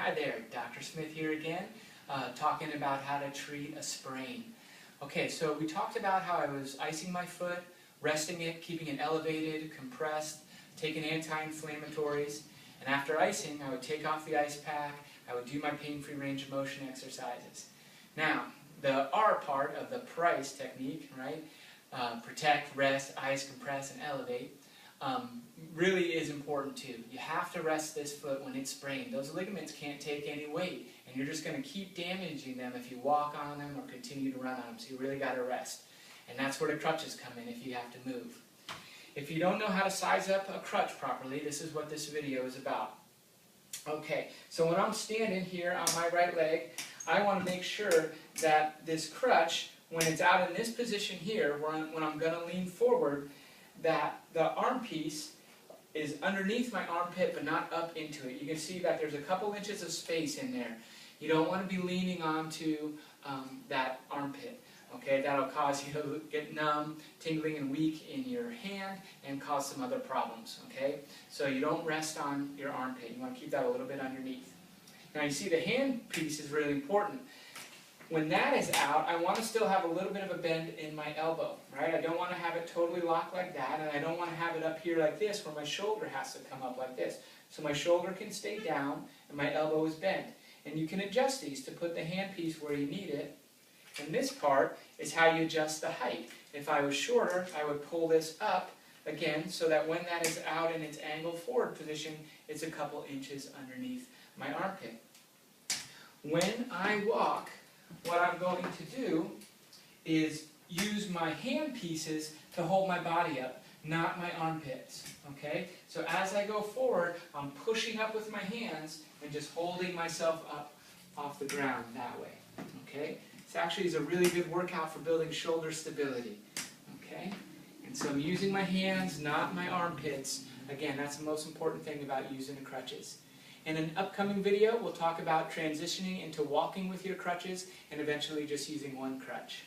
Hi there, Dr. Smith here again, talking about how to treat a sprain. Okay, so we talked about how I was icing my foot, resting it, keeping it elevated, compressed, taking anti-inflammatories, and after icing I would take off the ice pack, I would do my pain-free range of motion exercises. Now, the R part of the PRICE technique, right, protect, rest, ice, compress, and elevate, really is important too. You have to rest this foot when it's sprained. Those ligaments can't take any weight, and you're just going to keep damaging them if you walk on them or continue to run on them, so you really got to rest. And that's where the crutches come in if you have to move. If you don't know how to size up a crutch properly, this is what this video is about. Okay, so when I'm standing here on my right leg, I want to make sure that this crutch, when it's out in this position here, when I'm going to lean forward, that the arm piece is underneath my armpit but not up into it. You can see that there's a couple inches of space in there. You don't want to be leaning onto that armpit. Okay, that'll cause you to get numb, tingling, and weak in your hand and cause some other problems. Okay, so you don't rest on your armpit. You want to keep that a little bit underneath. Now you see the hand piece is really important. When that is out, I want to still have a little bit of a bend in my elbow, right? I don't want to have it totally locked like that, and I don't want to have it up here like this where my shoulder has to come up like this. So my shoulder can stay down and my elbow is bent. And you can adjust these to put the handpiece where you need it. And this part is how you adjust the height. If I was shorter, I would pull this up again so that when that is out in its angled forward position, it's a couple inches underneath my armpit. When I walk, what I'm going to do is use my hand pieces to hold my body up, not my armpits. Okay? So as I go forward, I'm pushing up with my hands and just holding myself up off the ground that way. Okay? This actually is a really good workout for building shoulder stability. Okay? And so I'm using my hands, not my armpits. Again, that's the most important thing about using the crutches. In an upcoming video, we'll talk about transitioning into walking with your crutches and eventually just using one crutch.